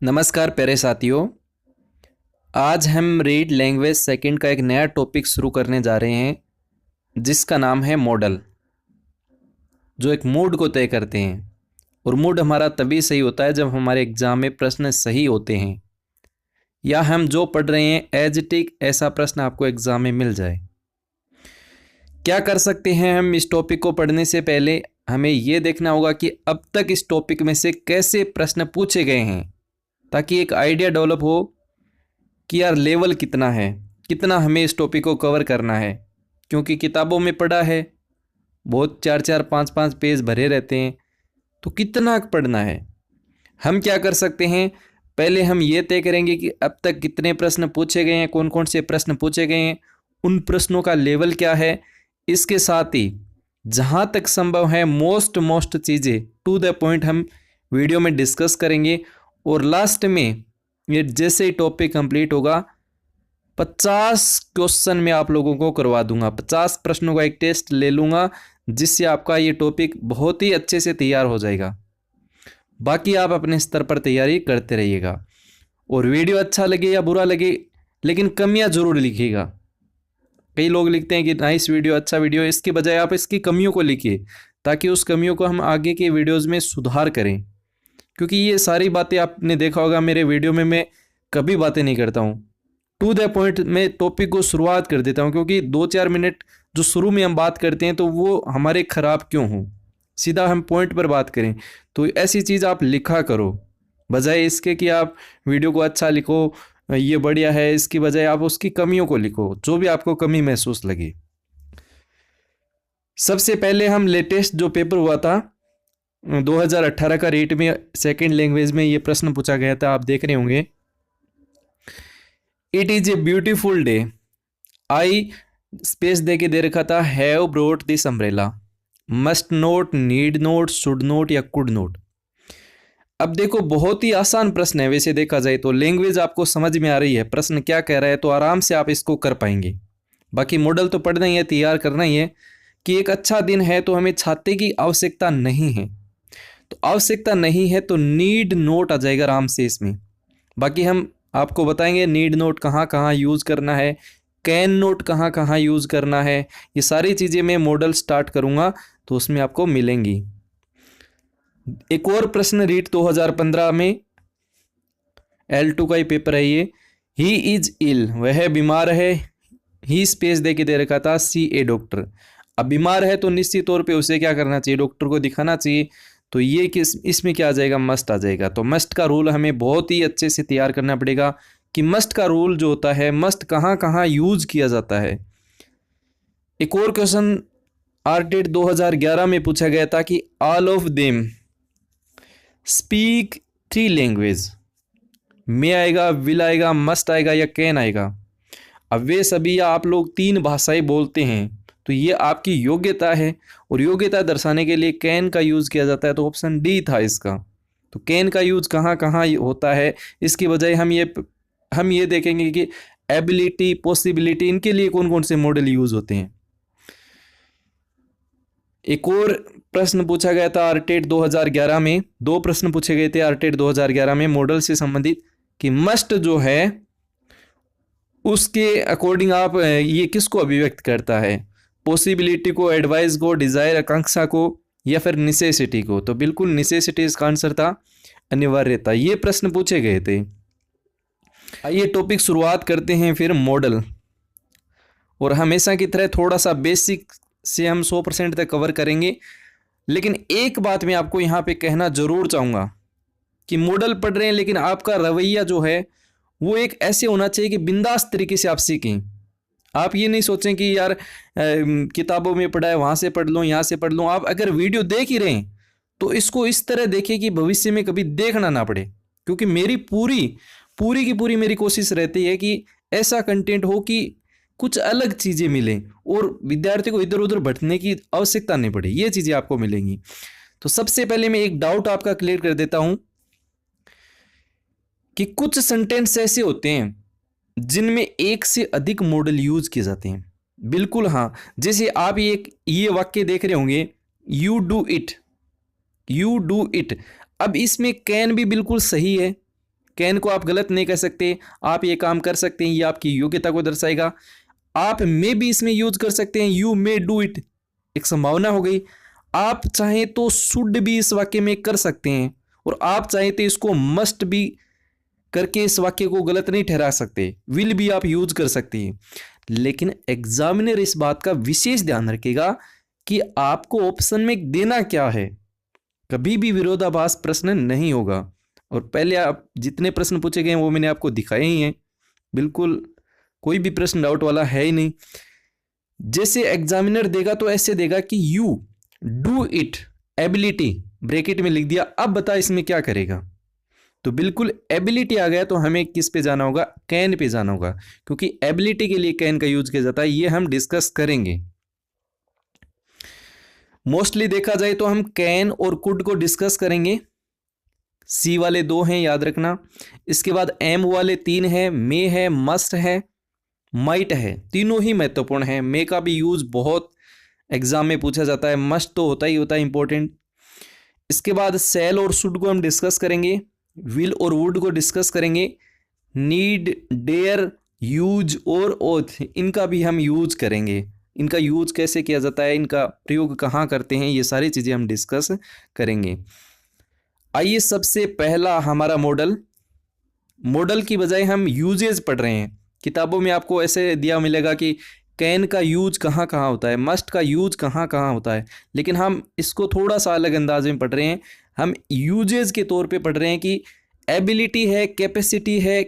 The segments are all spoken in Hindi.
नमस्कार प्यारे साथियों। आज हम रीड लैंग्वेज सेकंड का एक नया टॉपिक शुरू करने जा रहे हैं जिसका नाम है मॉडल, जो एक मूड को तय करते हैं। और मूड हमारा तभी सही होता है जब हमारे एग्जाम में प्रश्न सही होते हैं या हम जो पढ़ रहे हैं एज इट इज ऐसा प्रश्न आपको एग्जाम में मिल जाए। क्या कर सकते हैं हम इस टॉपिक को पढ़ने से पहले? हमें यह देखना होगा कि अब तक इस टॉपिक में से कैसे प्रश्न पूछे गए हैं, ताकि एक आइडिया डेवलप हो कि यार लेवल कितना है, कितना हमें इस टॉपिक को कवर करना है। क्योंकि किताबों में पढ़ा है, बहुत 4-4 5-5 पेज भरे रहते हैं, तो कितना पढ़ना है। हम क्या कर सकते हैं, पहले हम ये तय करेंगे कि अब तक कितने प्रश्न पूछे गए हैं, कौन कौन से प्रश्न पूछे गए हैं, उन प्रश्नों का लेवल क्या है। इसके साथ ही जहाँ तक संभव है मोस्ट चीज़ें टू द पॉइंट हम वीडियो में डिस्कस करेंगे। और लास्ट में ये जैसे ही टॉपिक कंप्लीट होगा 50 क्वेश्चन में आप लोगों को करवा दूंगा। 50 प्रश्नों का एक टेस्ट ले लूँगा, जिससे आपका ये टॉपिक बहुत ही अच्छे से तैयार हो जाएगा। बाकी आप अपने स्तर पर तैयारी करते रहिएगा। और वीडियो अच्छा लगे या बुरा लगे, लेकिन कमियां जरूर लिखिएगा। कई लोग लिखते हैं कि नाइस वीडियो, अच्छा वीडियो, इसके बजाय आप इसकी कमियों को लिखिए, ताकि उस कमियों को हम आगे के वीडियोज़ में सुधार करें। क्योंकि ये सारी बातें आपने देखा होगा मेरे वीडियो में मैं कभी बातें नहीं करता हूँ, टू द पॉइंट में टॉपिक को शुरुआत कर देता हूँ। क्योंकि 2-4 मिनट जो शुरू में हम बात करते हैं तो वो हमारे ख़राब क्यों हों, सीधा हम पॉइंट पर बात करें। तो ऐसी चीज़ आप लिखा करो, बजाय इसके कि आप वीडियो को अच्छा लिखो, ये बढ़िया है, इसकी बजाय आप उसकी कमियों को लिखो, जो भी आपको कमी महसूस लगे। सबसे पहले हम लेटेस्ट जो पेपर हुआ था 2018 का रेट में सेकंड लैंग्वेज में ये प्रश्न पूछा गया था, आप देख रहे होंगे। It is a beautiful day, I space दे के दे रखा था have brought this umbrella, must not, need not, should not या कुड नोट। अब देखो बहुत ही आसान प्रश्न है, वैसे देखा जाए तो लैंग्वेज आपको समझ में आ रही है, प्रश्न क्या कह रहा है, तो आराम से आप इसको कर पाएंगे। बाकी मॉडल तो पढ़ना ही है, तैयार करना ही है। कि एक अच्छा दिन है तो हमें छाते की आवश्यकता नहीं है, तो आवश्यकता नहीं है तो नीड नोट आ जाएगा आराम से इसमें। बाकी हम आपको बताएंगे नीड नोट कहाँ कहाँ यूज़ करना है, कैन नोट कहाँ कहाँ यूज़ करना है। ये सारी चीज़ें मैं मॉडल स्टार्ट करूँगा तो उसमें आपको मिलेंगी। एक और प्रश्न रीट 2015 में L2 का ही पेपर है ये। ही इज इल, वह बीमार है। ही स्पेस दे के दे रखा था सी ए डॉक्टर। अब बीमार है तो निश्चित तौर पे उसे क्या करना चाहिए, डॉक्टर को दिखाना चाहिए। तो ये किस इसमें क्या आ जाएगा, मस्ट आ जाएगा। तो मस्ट का रूल हमें बहुत ही अच्छे से तैयार करना पड़ेगा कि मस्ट का रूल जो होता है, मस्ट कहाँ कहाँ यूज किया जाता है। एक और क्वेश्चन आरटेट 2011 में पूछा गया था कि all of them speak 3 language. May आएगा, विल आएगा, मस्ट आएगा या कैन आएगा। अब वे सभी या आप लोग 3 भाषाएं बोलते हैं तो ये आपकी योग्यता है, और योग्यता दर्शाने के लिए कैन का यूज़ किया जाता है। तो ऑप्शन डी था इसका। तो कैन का यूज़ कहाँ कहाँ होता है, इसकी बजाय हम ये देखेंगे कि एबिलिटी, पॉसिबिलिटी, इनके लिए कौन कौन से मॉडल यूज़ होते हैं। एक और प्रश्न पूछा गया था आरटेट 2011 में, 2 प्रश्न पूछे गए थे आरटेट 2011 में मॉडल से संबंधित, कि मस्ट जो है उसके अकॉर्डिंग आप ये किसको अभिव्यक्त करता है, पॉसिबिलिटी को, एडवाइस को, डिजायर, आकांक्षा को, या फिर निसेसिटी को। तो बिल्कुल निसेसिटी इसका आंसर था, अनिवार्यता। ये प्रश्न पूछे गए थे। आइए टॉपिक शुरुआत करते हैं फिर मॉडल। और हमेशा की तरह थोड़ा सा बेसिक से हम 100% तक कवर करेंगे। लेकिन एक बात मैं आपको यहाँ पे कहना जरूर चाहूँगा कि मॉडल पढ़ रहे हैं, लेकिन आपका रवैया जो है वो एक ऐसे होना चाहिए कि बिंदास तरीके से आप सीखें। आप ये नहीं सोचें कि यार किताबों में पढ़ा है वहाँ से पढ़ लूँ, यहाँ से पढ़ लूँ। आप अगर वीडियो देख ही रहे हैं तो इसको इस तरह देखें कि भविष्य में कभी देखना ना पड़े। क्योंकि मेरी पूरी की पूरी मेरी कोशिश रहती है कि ऐसा कंटेंट हो कि कुछ अलग चीज़ें मिलें और विद्यार्थी को इधर उधर भटकने की आवश्यकता नहीं पड़े, ये चीज़ें आपको मिलेंगी। तो सबसे पहले मैं एक डाउट आपका क्लियर कर देता हूँ कि कुछ सेंटेंस ऐसे होते हैं जिनमें एक से अधिक मॉडल यूज किए जाते हैं। बिल्कुल हाँ, जैसे आप ये वाक्य देख रहे होंगे, you do it, you do it. अब इसमें कैन भी बिल्कुल सही है, कैन को आप गलत नहीं कह सकते, आप ये काम कर सकते हैं, ये आपकी योग्यता को दर्शाएगा। आप मे भी इसमें यूज कर सकते हैं, यू मे डू इट, एक संभावना हो गई। आप चाहें तो शुड भी इस वाक्य में कर सकते हैं, और आप चाहें तो इसको मस्ट भी करके इस वाक्य को गलत नहीं ठहरा सकते, विल भी आप यूज कर सकते हैं। लेकिन एग्जामिनर इस बात का विशेष ध्यान रखेगा कि आपको ऑप्शन में देना क्या है, कभी भी विरोधाभास प्रश्न नहीं होगा। और पहले आप जितने प्रश्न पूछे गए हैं वो मैंने आपको दिखाए ही हैं, बिल्कुल कोई भी प्रश्न डाउट वाला है ही नहीं। जैसे एग्जामिनर देगा तो ऐसे देगा कि you do it ability, bracket में लिख दिया, अब बता इसमें क्या करेगा। तो बिल्कुल एबिलिटी आ गया तो हमें किस पे जाना होगा, कैन पे जाना होगा, क्योंकि एबिलिटी के लिए कैन का यूज किया जाता है, ये हम डिस्कस करेंगे। मोस्टली देखा जाए तो हम कैन और कुड को डिस्कस करेंगे। सी वाले 2 हैं, याद रखना। इसके बाद एम वाले 3 हैं, मे है, मस्ट है, माइट है, तीनों ही महत्वपूर्ण है। मे का भी यूज बहुत एग्जाम में पूछा जाता है, मस्ट तो होता ही होता है इंपॉर्टेंट। इसके बाद सेल और शुड को हम डिस्कस करेंगे, विल और वुड को डिस्कस करेंगे, नीड, डेयर, यूज और ओथ, इनका भी हम यूज करेंगे, इनका यूज कैसे किया जाता है, इनका प्रयोग कहाँ करते हैं, ये सारी चीज़ें हम डिस्कस करेंगे। आइए सबसे पहला हमारा मॉडल की बजाय हम यूजेज पढ़ रहे हैं। किताबों में आपको ऐसे दिया मिलेगा कि कैन का यूज कहाँ कहाँ होता है, मस्ट का यूज कहाँ कहाँ होता है, लेकिन हम इसको थोड़ा सा अलग अंदाज में पढ़ रहे हैं। हम यूजेज के तौर पे पढ़ रहे हैं कि एबिलिटी है, कैपेसिटी है,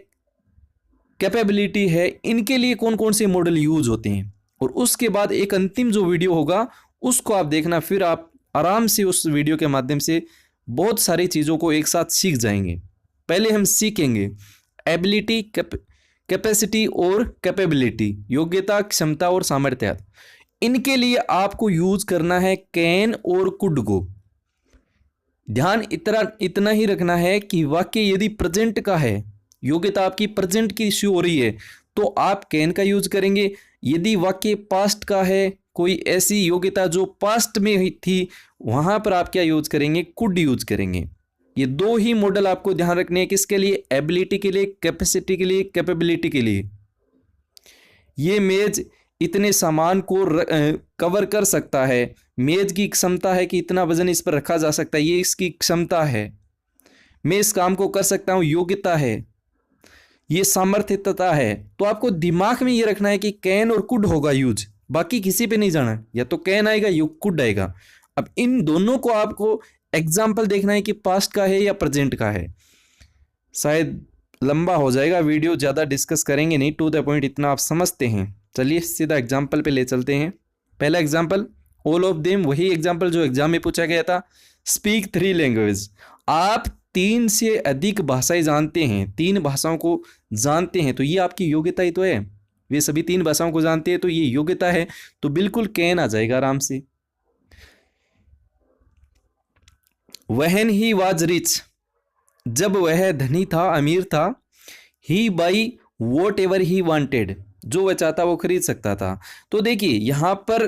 कैपेबिलिटी है, इनके लिए कौन कौन से मॉडल यूज होते हैं। और उसके बाद एक अंतिम जो वीडियो होगा उसको आप देखना, फिर आप आराम से उस वीडियो के माध्यम से बहुत सारी चीज़ों को एक साथ सीख जाएंगे। पहले हम सीखेंगे एबिलिटी, कैपेसिटी और कैपेबिलिटी, योग्यता, क्षमता और सामर्थ्य। इनके लिए आपको यूज करना है कैन और कुड को। ध्यान इतना ही रखना है कि वाक्य यदि प्रेजेंट का है, योग्यता आपकी प्रेजेंट की इश्यू हो रही है, तो आप कैन का यूज करेंगे। यदि वाक्य पास्ट का है, कोई ऐसी योग्यता जो पास्ट में हुई थी, वहां पर आप क्या यूज करेंगे, कुड यूज करेंगे। ये 2 ही मॉडल आपको ध्यान रखने हैं, किसके लिए, एबिलिटी के लिए, कैपेसिटी के लिए, कैपेबिलिटी के लिए। ये मेज इतने सामान को कवर कर सकता है, मेज की क्षमता है कि इतना वजन इस पर रखा जा सकता है, ये इसकी क्षमता है। मैं इस काम को कर सकता हूं, योग्यता है, ये सामर्थ्यता है। तो आपको दिमाग में ये रखना है कि कैन और कुड होगा यूज, बाकी किसी पे नहीं जाना, या तो कैन आएगा या कुड आएगा। अब इन दोनों को आपको एग्जाम्पल देखना है कि पास्ट का है या प्रेजेंट का है। शायद लंबा हो जाएगा वीडियो, ज़्यादा डिस्कस करेंगे नहीं, टू द पॉइंट इतना आप समझते हैं। चलिए सीधा एग्जाम्पल पे ले चलते हैं। पहला एग्जाम्पल, ऑल ऑफ देम, वही एग्जाम्पल जो एग्जाम में पूछा गया था। स्पीक 3 लैंग्वेज, आप 3 से अधिक भाषाएं जानते हैं, 3 भाषाओं को जानते हैं, तो ये आपकी योग्यता ही तो है। वे सभी 3 भाषाओं को जानते हैं तो ये योग्यता है, तो बिल्कुल कैन आ जाएगा आराम से। व्हेन ही वाज रिच, जब वह धनी था, अमीर था। He buy whatever he wanted, जो वह चाहता वो खरीद सकता था। तो देखिए यहाँ पर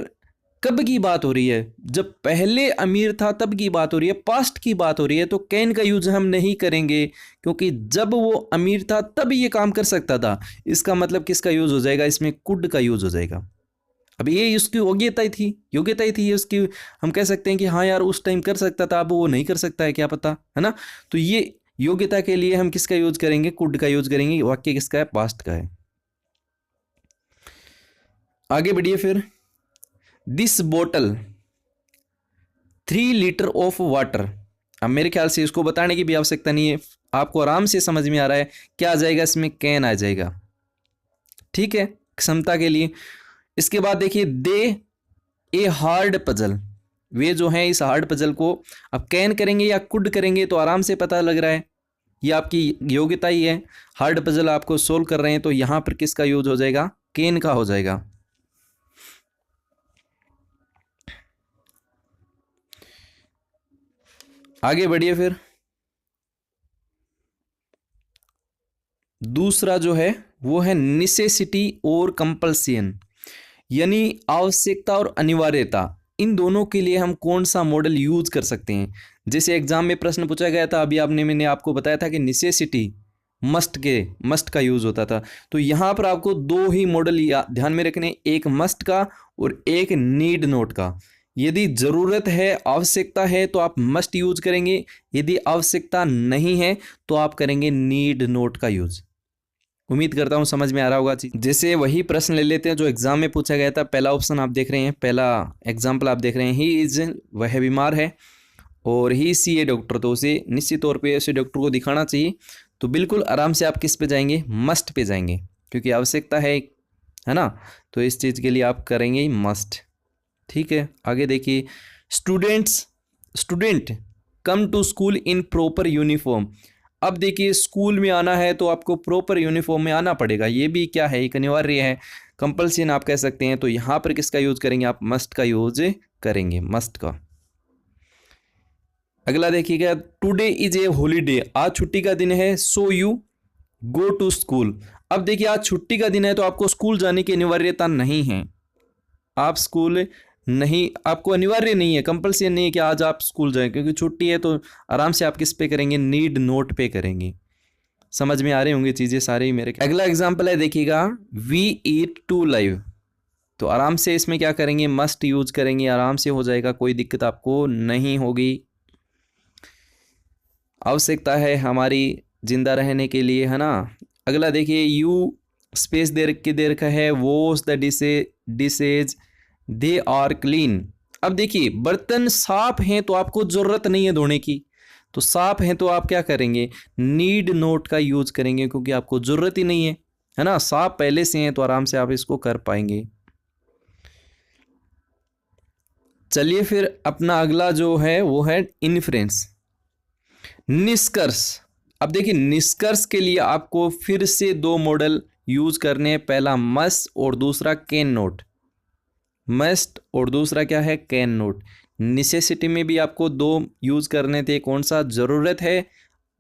कब की बात हो रही है, जब पहले अमीर था तब की बात हो रही है, पास्ट की बात हो रही है, तो कैन का यूज हम नहीं करेंगे, क्योंकि जब वो अमीर था तब ये काम कर सकता था। इसका मतलब किसका यूज हो जाएगा, इसमें कुड का यूज हो जाएगा। अब ये उसकी योग्यता ही थी ये उसकी। हम कह सकते हैं कि हाँ यार उस टाइम कर सकता था, अब वो नहीं कर सकता है, क्या पता, है ना। तो ये योग्यता के लिए हम किसका यूज करेंगे, कुड का यूज करेंगे। वाक्य किसका है, पास्ट का है। आगे बढ़िए फिर, दिस बोतल 3 लीटर ऑफ वाटर। अब मेरे ख्याल से इसको बताने की भी आवश्यकता नहीं है, आपको आराम से समझ में आ रहा है क्या आ जाएगा, इसमें कैन आ जाएगा, ठीक है, क्षमता के लिए। इसके बाद देखिए, दे ए हार्ड पजल, वे जो हैं इस हार्ड पजल को अब कैन करेंगे या कुड करेंगे तो आराम से पता लग रहा है, ये आपकी योग्यता ही है। हार्ड पजल आपको सोल्व कर रहे हैं, तो यहां पर किसका यूज हो जाएगा, कैन का हो जाएगा। आगे बढ़िए फिर, दूसरा जो है वो है नेसेसिटी और कंपल्सन, यानी आवश्यकता और अनिवार्यता। इन दोनों के लिए हम कौन सा मॉडल यूज कर सकते हैं। जैसे एग्जाम में प्रश्न पूछा गया था, अभी मैंने आपको बताया था कि नेसेसिटी मस्ट का यूज़ होता था। तो यहाँ पर आपको दो ही मॉडल ध्यान में रखने, एक मस्ट का और एक नीड नोट का। यदि ज़रूरत है, आवश्यकता है तो आप मस्ट यूज करेंगे, यदि आवश्यकता नहीं है तो आप करेंगे नीड नोट का यूज़। उम्मीद करता हूँ समझ में आ रहा होगा चीज। जैसे वही प्रश्न ले लेते हैं जो एग्जाम में पूछा गया था। पहला ऑप्शन आप देख रहे हैं, पहला एग्जाम्पल आप देख रहे हैं, ही इज, वह बीमार है, और ही सी ए डॉक्टर, तो उसे निश्चित तौर पे उसे डॉक्टर को दिखाना चाहिए। तो बिल्कुल आराम से आप किस पे जाएंगे, मस्ट पे जाएंगे, क्योंकि आवश्यकता है ना। तो इस चीज़ के लिए आप करेंगे मस्ट। ठीक है, आगे देखिए, student come to school in proper uniform. अब देखिए, स्कूल में आना है तो आपको प्रॉपर यूनिफॉर्म में आना पड़ेगा, ये भी क्या है, एक अनिवार्य है, कंपल्सन आप कह सकते हैं। तो यहाँ पर किसका यूज करेंगे, आप मस्ट का यूज करेंगे, मस्ट का। अगला देखिएगा, टुडे इज ए हॉलीडे, आज छुट्टी का दिन है, so you go to school. अब देखिए, आज छुट्टी का दिन है तो आपको स्कूल जाने की अनिवार्यता नहीं है, आप स्कूल नहीं, आपको अनिवार्य नहीं है, कंपल्सन नहीं है कि आज आप स्कूल जाएं, क्योंकि छुट्टी है। तो आराम से आप किस पे करेंगे, नीड नोट पे करेंगे। समझ में आ रही होंगी चीज़ें सारे ही मेरे। अगला एग्जाम्पल है, देखिएगा, वी ईट टू लाइव। तो आराम से इसमें क्या करेंगे, मस्ट यूज करेंगे, आराम से हो जाएगा, कोई दिक्कत आपको नहीं होगी। आवश्यकता है हमारी जिंदा रहने के लिए, है ना। अगला देखिए, यू स्पेस दे रखा है, wash the dishes they are clean. अब देखिए, बर्तन साफ हैं तो आपको ज़रूरत नहीं है धोने की, तो साफ हैं तो आप क्या करेंगे, नीड नोट का यूज करेंगे, क्योंकि आपको ज़रूरत ही नहीं है ना, साफ पहले से हैं तो आराम से आप इसको कर पाएंगे। चलिए फिर अपना अगला जो है वो है इन्फ्रेंस, निष्कर्ष। अब देखिए, निष्कर्ष के लिए आपको फिर से दो मॉडल यूज करने हैं, पहला मस्ट और दूसरा कैन नोट। मस्ट और दूसरा क्या है, कैन नोट। नेसेसिटी में भी आपको दो यूज करने थे, कौन सा, ज़रूरत है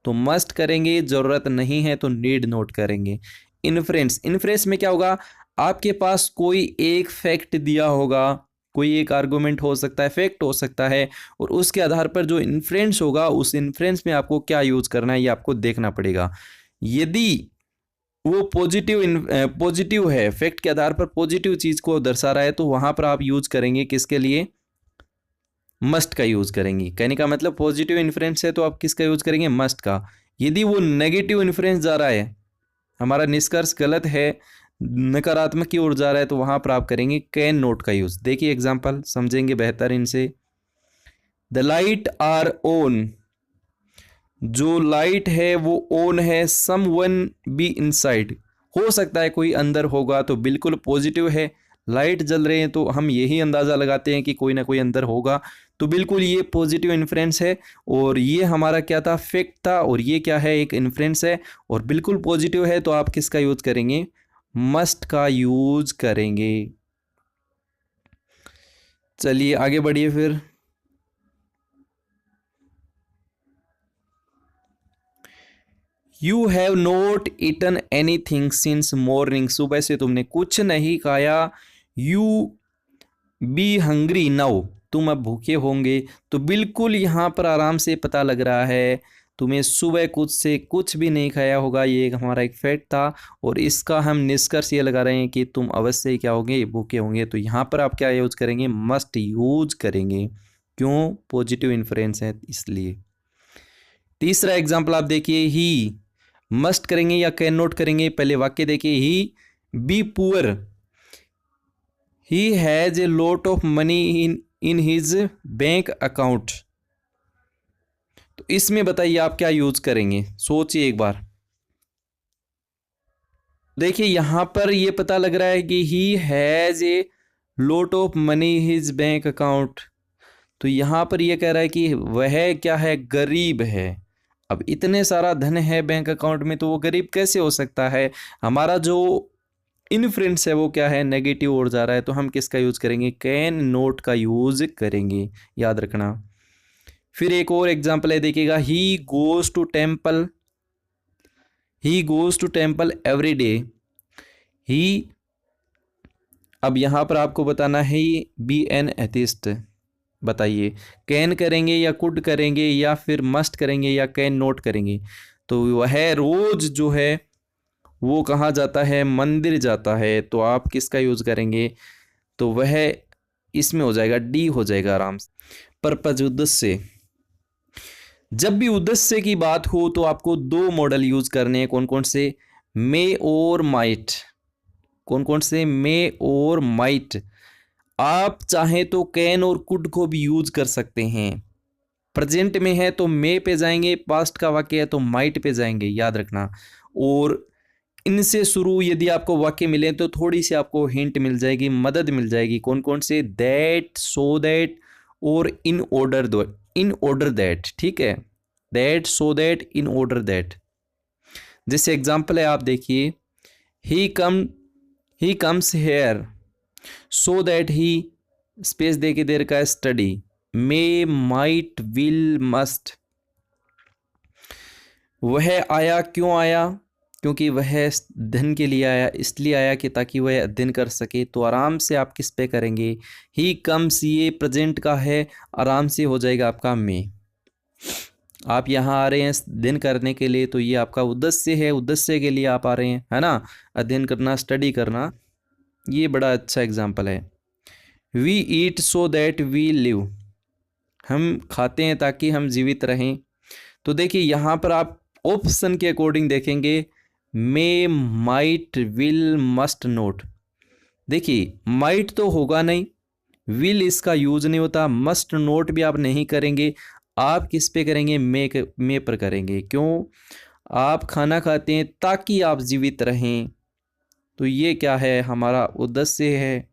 तो मस्ट करेंगे, ज़रूरत नहीं है तो नीड नोट करेंगे। इन्फ्रेंस में क्या होगा, आपके पास कोई एक फैक्ट दिया होगा, कोई एक आर्गुमेंट हो सकता है, फैक्ट हो सकता है, और उसके आधार पर जो इन्फ्रेंस होगा, उस इन्फ्रेंस में आपको क्या यूज करना है ये आपको देखना पड़ेगा। यदि वो पॉजिटिव है, फैक्ट के आधार पर पॉजिटिव चीज़ को दर्शा रहा है, तो वहाँ पर आप यूज करेंगे किसके लिए, मस्ट का यूज करेंगे। कहने का मतलब पॉजिटिव इन्फ्रेंस है तो आप किसका यूज करेंगे, मस्ट का। यदि वो नेगेटिव इन्फ्रेंस जा रहा है, हमारा निष्कर्ष गलत है, नकारात्मक की ओर जा रहा है, तो वहाँ पर आप करेंगे कैन नोट का यूज। देखिए एग्जाम्पल समझेंगे बेहतर इनसे। द लाइट आर ऑन, जो लाइट है वो ऑन है, सम वन बी इनसाइड, हो सकता है कोई अंदर होगा, तो बिल्कुल पॉजिटिव है, लाइट जल रहे हैं तो हम यही अंदाज़ा लगाते हैं कि कोई ना कोई अंदर होगा, तो बिल्कुल ये पॉजिटिव इन्फ्रेंस है। और ये हमारा क्या था, फैक्ट था, और ये क्या है, एक इन्फ्रेंस है, और बिल्कुल पॉजिटिव है, तो आप किसका यूज करेंगे, मस्ट का यूज करेंगे। चलिए आगे बढ़िए फिर। You have not eaten anything since morning, सुबह से तुमने कुछ नहीं खाया। यू बी हंग्री नाउ, तुम अब भूखे होंगे। तो बिल्कुल यहाँ पर आराम से पता लग रहा है तुम्हें सुबह कुछ भी नहीं खाया होगा, ये हमारा एक फैक्ट था, और इसका हम निष्कर्ष ये लगा रहे हैं कि तुम अवश्य ही क्या होंगे, भूखे होंगे। तो यहाँ पर आप क्या यूज करेंगे, मस्ट यूज करेंगे, क्यों, पॉजिटिव इन्फ्रेंस है इसलिए। तीसरा एग्जाम्पल आप देखिए, ही मस्ट करेंगे या कैन नोट करेंगे, पहले वाक्य देखिए, he be poor, he has a lot of money in his bank account. तो इसमें बताइए आप क्या यूज करेंगे, सोचिए एक बार। देखिए यहां पर ये पता लग रहा है कि ही has a lot of money his bank account, तो यहां पर ये कह रहा है कि वह क्या है, गरीब है। अब इतने सारा धन है बैंक अकाउंट में, तो वो गरीब कैसे हो सकता है। हमारा जो इन्फ्रेंस है वो क्या है, नेगेटिव ओर जा रहा है, तो हम किसका यूज करेंगे, कैन नोट का यूज करेंगे, याद रखना। फिर एक और एग्जांपल है, देखिएगा, he goes to temple every day. He, अब यहां पर आपको बताना है बी एन एथिस्ट। बताइए कैन करेंगे या कुड करेंगे या फिर मस्ट करेंगे या कैन नोट करेंगे। तो तो वह रोज जो है वो कहाँ जाता है, मंदिर जाता है। तो आप किसका यूज करेंगे, तो वह इसमें हो जाएगा, डी हो जाएगा आराम से। पर्पज, उद्देश्य। जब भी उद्देश्य की बात हो तो आपको दो मॉडल यूज करने हैं। कौन कौन से, मे और माइट। कौन कौन से, मे और माइट। आप चाहें तो कैन और कुड को भी यूज कर सकते हैं। प्रेजेंट में है तो मे पे जाएंगे, पास्ट का वाक्य है तो माइट पे जाएंगे, याद रखना। और इनसे शुरू यदि आपको वाक्य मिले तो थोड़ी सी आपको हिंट मिल जाएगी, मदद मिल जाएगी। कौन कौन से, दैट, सो दैट और इन ऑर्डर दो, इन ऑर्डर दैट, ठीक है। That, so that, in order that. जैसे एग्जाम्पल है, आप देखिए, he comes here so that he, space दे के दे रखा है, study. May, might, will, must. वह आया, क्यों आया, क्योंकि वह अध्ययन के लिए आया, इसलिए आया कि ताकि वह अध्ययन कर सके। तो आराम से आप किस पे करेंगे, ही कम्स, ये प्रेजेंट का है, आराम से हो जाएगा आपका मे। आप यहाँ आ रहे हैं अध्ययन करने के लिए, तो ये आपका उद्देश्य है, उद्देश्य के लिए आप आ रहे हैं, है ना, अध्ययन करना, स्टडी करना। ये बड़ा अच्छा एग्जाम्पल है। We eat so that we live, हम खाते हैं ताकि हम जीवित रहें। तो देखिए यहाँ पर आप ऑप्शन के अकॉर्डिंग देखेंगे, मे, माइट, विल, मस्ट, नोट। देखिए माइट तो होगा नहीं, विल इसका यूज नहीं होता, मस्ट, नोट भी आप नहीं करेंगे। आप किस पे करेंगे, मे पर करेंगे। क्यों, आप खाना खाते हैं ताकि आप जीवित रहें, तो ये क्या है, हमारा उद्देश्य है,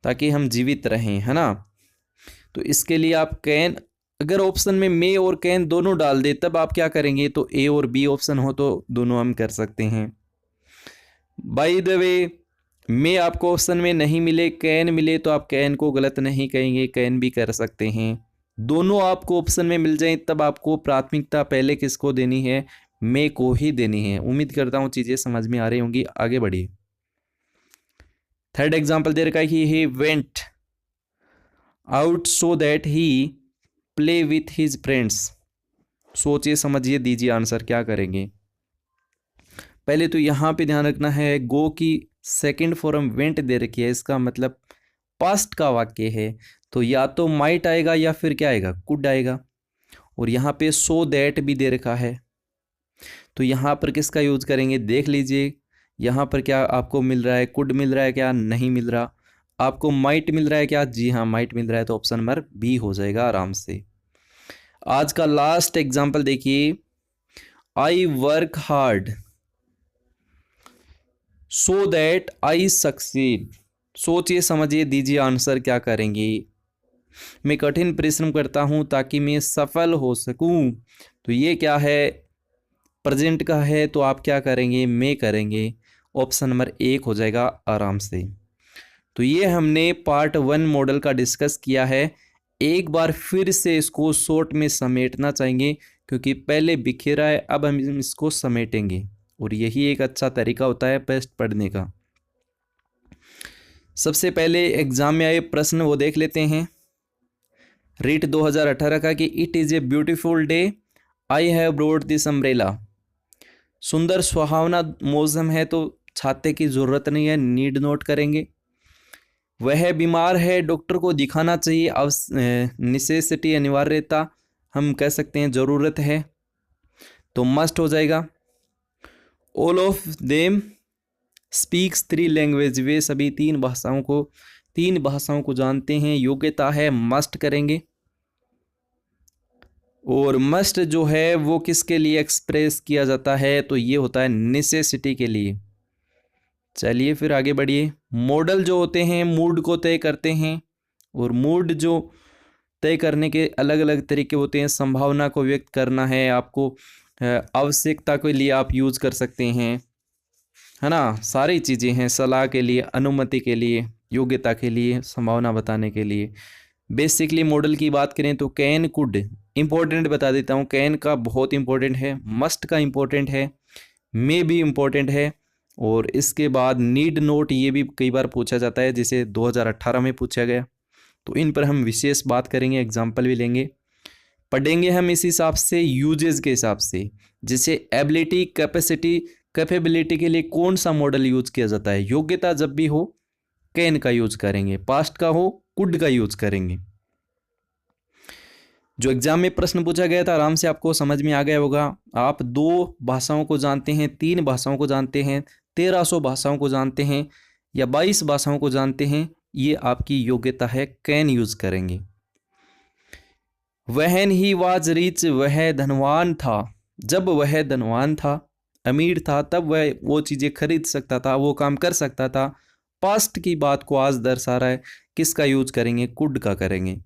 ताकि हम जीवित रहें, है ना। तो इसके लिए आप कैन, अगर ऑप्शन में मे और कैन दोनों डाल दे तब आप क्या करेंगे, तो ए और बी ऑप्शन हो तो दोनों हम कर सकते हैं। बाय द वे, मे आपको ऑप्शन में नहीं मिले, कैन मिले, तो आप कैन को गलत नहीं कहेंगे, कैन भी कर सकते हैं। दोनों आपको ऑप्शन में मिल जाए तब आपको प्राथमिकता पहले किसको देनी है, मे को ही देनी है। उम्मीद करता हूँ चीज़ें समझ में आ रही होंगी, आगे बढ़िए। थर्ड एग्जाम्पल दे रखा है कि he went out so that he play with his friends. सोचिए समझिए, दीजिए आंसर, क्या करेंगे। पहले तो यहाँ पे ध्यान रखना है, गो की सेकंड फॉर्म वेंट दे रखी है, इसका मतलब पास्ट का वाक्य है, तो या तो माइट आएगा या फिर क्या आएगा, कुड आएगा। और यहाँ पे सो दैट भी दे रखा है, तो यहाँ पर किसका यूज करेंगे, देख लीजिए। यहाँ पर क्या आपको मिल रहा है, कुड मिल रहा है क्या, नहीं मिल रहा। आपको माइट मिल रहा है क्या, जी हाँ माइट मिल रहा है, तो ऑप्शन नंबर बी हो जाएगा आराम से। आज का लास्ट एग्जाम्पल देखिए, I work hard so that I succeed. सोचिए समझिए, दीजिए आंसर, क्या करेंगे। मैं कठिन परिश्रम करता हूं ताकि मैं सफल हो सकूं, तो ये क्या है, प्रेजेंट का है, तो आप क्या करेंगे, मैं करेंगे। ऑप्शन नंबर 1 हो जाएगा आराम से। तो ये हमने पार्ट 1 मॉडल का डिस्कस किया है। एक बार फिर से इसको शॉर्ट में समेटना चाहेंगे, क्योंकि पहले बिखेरा है, अब हम इसको समेटेंगे, और यही एक अच्छा तरीका होता है बेस्ट पढ़ने का। सबसे पहले एग्जाम में आए प्रश्न वो देख लेते हैं। रीट 2018 का कि it is a beautiful day, I have brought this umbrella. सुंदर सुहावना मौसम है तो छाते की ज़रूरत नहीं है, नीड नोट करेंगे। वह बीमार है, डॉक्टर को दिखाना चाहिए, नेसेसिटी, अनिवार्यता, हम कह सकते हैं ज़रूरत है, तो मस्ट हो जाएगा। All of them speaks 3 language, वे सभी 3 भाषाओं को जानते हैं, योग्यता है, मस्ट करेंगे। और मस्ट जो है वो किसके लिए एक्सप्रेस किया जाता है, तो ये होता है नेसेसिटी के लिए। चलिए फिर आगे बढ़िए। मॉडल जो होते हैं मूड को तय करते हैं, और मूड जो तय करने के अलग अलग तरीके होते हैं। संभावना को व्यक्त करना है आपको, आवश्यकता के लिए आप यूज़ कर सकते हैं, है ना, सारी चीज़ें हैं, सलाह के लिए, अनुमति के लिए, योग्यता के लिए, संभावना बताने के लिए। बेसिकली मॉडल की बात करें तो कैन, कुड, इम्पोर्टेंट बता देता हूँ, कैन का बहुत इंपॉर्टेंट है, मस्ट का इम्पोर्टेंट है, मे भी इम्पोर्टेंट है, और इसके बाद नीड नोट, ये भी कई बार पूछा जाता है, जिसे 2018 में पूछा गया, तो इन पर हम विशेष बात करेंगे, एग्जाम्पल भी लेंगे। पढ़ेंगे हम इस हिसाब से, यूजेस के हिसाब से। जैसे एबिलिटी, कैपेसिटी, कैपेबिलिटी के लिए कौन सा मॉडल यूज किया जाता है? योग्यता जब भी हो कैन का यूज करेंगे, पास्ट का हो कुड का यूज करेंगे। जो एग्जाम में प्रश्न पूछा गया था आराम से आपको समझ में आ गया होगा। आप 2 भाषाओं को जानते हैं, 3 भाषाओं को जानते हैं, 1300 भाषाओं को जानते हैं या 22 भाषाओं को जानते हैं, ये आपकी योग्यता है, कैन यूज करेंगे। वहन ही वाज रिच, वह धनवान था। जब वह धनवान था, अमीर था, तब वह वो चीज़ें खरीद सकता था, वो काम कर सकता था। पास्ट की बात को आज दर्शा रहा है, किसका यूज करेंगे? कुड का करेंगे।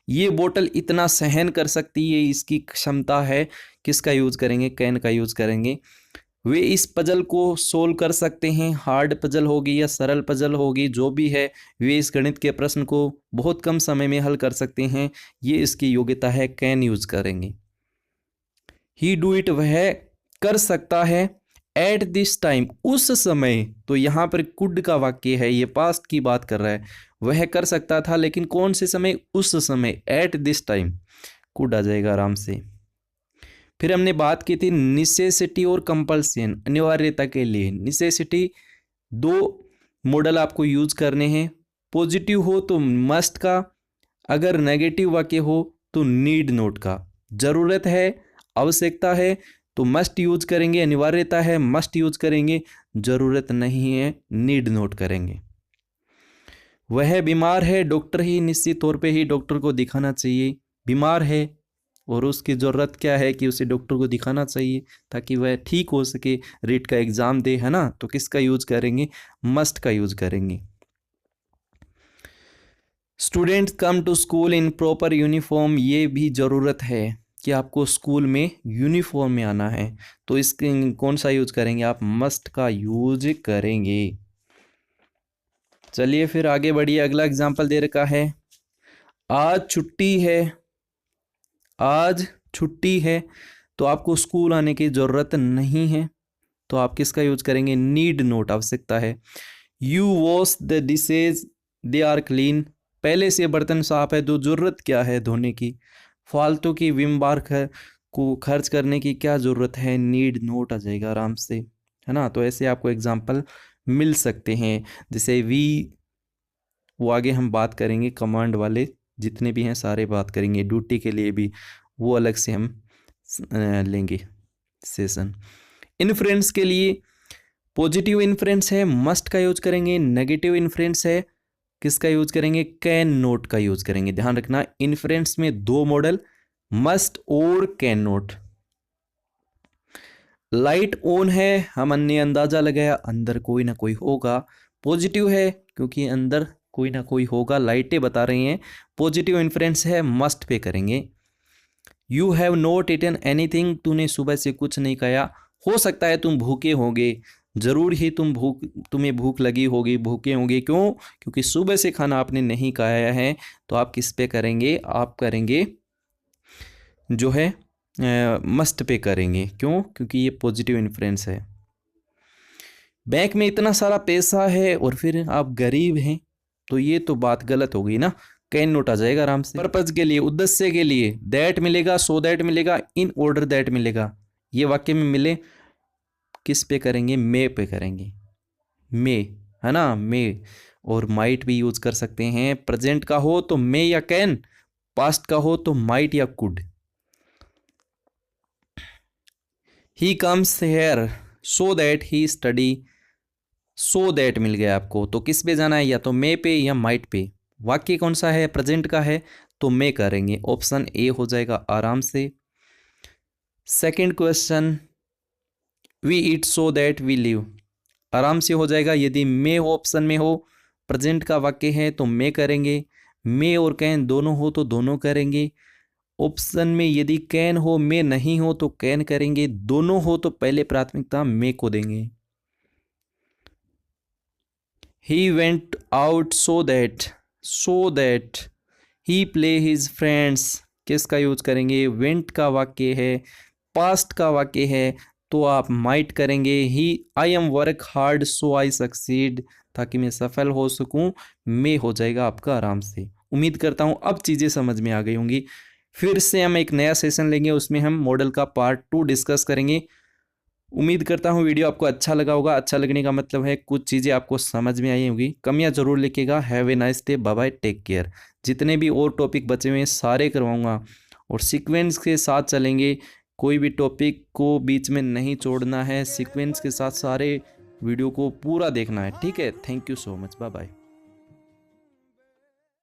ये बोतल इतना सहन कर सकती है, इसकी क्षमता है, किसका यूज करेंगे? कैन का यूज करेंगे। वे इस पजल को सोल्व कर सकते हैं, हार्ड पजल होगी या सरल पजल होगी, जो भी है, वे इस गणित के प्रश्न को बहुत कम समय में हल कर सकते हैं। ये इसकी योग्यता है, कैन यूज करेंगे। ही डू इट, वह कर सकता है। एट दिस टाइम, उस समय, तो यहाँ पर कुड का वाक्य है, ये पास्ट की बात कर रहा है। वह कर सकता था, लेकिन कौन से समय? उस समय, एट दिस टाइम, कुड आ जाएगा आराम से। फिर हमने बात की थी निसेसिटी और कंपल्सन, अनिवार्यता के लिए। निसेसिटी, 2 मॉडल आपको यूज करने हैं। पॉजिटिव हो तो मस्ट का, अगर नेगेटिव वाक्य हो तो नीड नोट का। जरूरत है, आवश्यकता है तो मस्ट यूज करेंगे, अनिवार्यता है मस्ट यूज करेंगे, जरूरत नहीं है नीड नोट करेंगे। वह बीमार है, डॉक्टर ही निश्चित तौर पे ही डॉक्टर को दिखाना चाहिए। बीमार है और उसकी ज़रूरत क्या है कि उसे डॉक्टर को दिखाना चाहिए ताकि वह ठीक हो सके, रीट का एग्ज़ाम दे, है ना? तो किसका यूज करेंगे? मस्ट का यूज करेंगे। Students come to school in proper uniform, ये भी ज़रूरत है कि आपको स्कूल में यूनिफॉर्म में आना है, तो इसके कौन सा यूज करेंगे आप? मस्ट का यूज करेंगे। चलिए फिर आगे बढ़िए, अगला एग्जाम्पल दे रखा है, आज छुट्टी है। आज छुट्टी है तो आपको स्कूल आने की ज़रूरत नहीं है, तो आप किसका यूज करेंगे? नीड नोट, आवश्यकता है। You wash the dishes, they are clean, पहले से बर्तन साफ है तो ज़रूरत क्या है धोने की? फालतू की विम बार को खर्च करने की क्या ज़रूरत है? नीड नोट आ जाएगा आराम से, है ना? तो ऐसे आपको एग्जाम्पल मिल सकते हैं। जैसे वी, वो आगे हम बात करेंगे, कमांड वाले जितने भी हैं सारे बात करेंगे, ड्यूटी के लिए भी वो अलग से हम लेंगे सेशन। इन्फ्रेंस के लिए पॉजिटिव इन्फ्रेंस है, मस्ट का यूज करेंगे। नेगेटिव इन्फ्रेंस है, किसका यूज करेंगे? कैन नोट का यूज करेंगे। ध्यान रखना, इन्फ्रेंस में 2 मॉडल, मस्ट और कैन नोट। लाइट ऑन है, हमने अंदाजा लगाया अंदर कोई ना कोई होगा। पॉजिटिव है क्योंकि अंदर कोई ना कोई होगा, लाइटें बता रही हैं। पॉजिटिव इन्फ्रेंस है, मस्ट पे करेंगे। You have not eaten anything, तूने सुबह से कुछ नहीं खाया। हो सकता है तुम भूखे होगे, जरूर ही तुम्हें भूख लगी होगी, भूखे होंगे। क्यों? क्योंकि सुबह से खाना आपने नहीं खाया है। तो आप किस पे करेंगे? आप करेंगे जो है मस्ट पे करेंगे। क्यों? क्योंकि ये पॉजिटिव इन्फ्रेंस है। बैंक में इतना सारा पैसा है और फिर आप गरीब हैं, तो ये तो बात गलत हो गई ना। कैन नोट आ जाएगा आराम से। पर्पज के लिए, उद्देश्य के लिए, दैट मिलेगा, सो दैट मिलेगा, इन ऑर्डर दैट मिलेगा। ये वाक्य में मिले, किस पे करेंगे? मे पे करेंगे। मे, है ना? मे और माइट भी यूज कर सकते हैं। प्रेजेंट का हो तो मे या कैन, पास्ट का हो तो माइट या could. He comes here so that he study, so that मिल गया आपको, तो किस पे जाना है? या तो मे पे या माइट पे। वाक्य कौन सा है? प्रेजेंट का है तो मे करेंगे, ऑप्शन ए हो जाएगा आराम से। Second question, we eat so that we live, आराम से हो जाएगा। यदि मे हो ऑप्शन में हो, प्रेजेंट का वाक्य है तो मे करेंगे। मे और कैन दोनों हो तो दोनों करेंगे। ऑप्शन में यदि कैन हो, मे नहीं हो तो कैन करेंगे। दोनों हो तो पहले प्राथमिकता मे को देंगे। He went out so that he play his friends, किसका यूज करेंगे? went का वाक्य है, पास्ट का वाक्य है तो आप might करेंगे। I am work hard so I succeed, ताकि मैं सफल हो सकूं, may हो जाएगा आपका आराम से। उम्मीद करता हूं अब चीज़ें समझ में आ गई होंगी। फिर से हम एक नया सेशन लेंगे, उसमें हम मॉडल का पार्ट 2 डिस्कस करेंगे। उम्मीद करता हूँ वीडियो आपको अच्छा लगा होगा। अच्छा लगने का मतलब है कुछ चीज़ें आपको समझ में आई होंगी। कमियाँ ज़रूर लिखिएगा। Have a nice day, bye bye, take care. जितने भी और टॉपिक बचे हुए हैं सारे करवाऊँगा और सीक्वेंस के साथ चलेंगे। कोई भी टॉपिक को बीच में नहीं छोड़ना है, सीक्वेंस के साथ सारे वीडियो को पूरा देखना है। ठीक है, thank you so much, bye bye.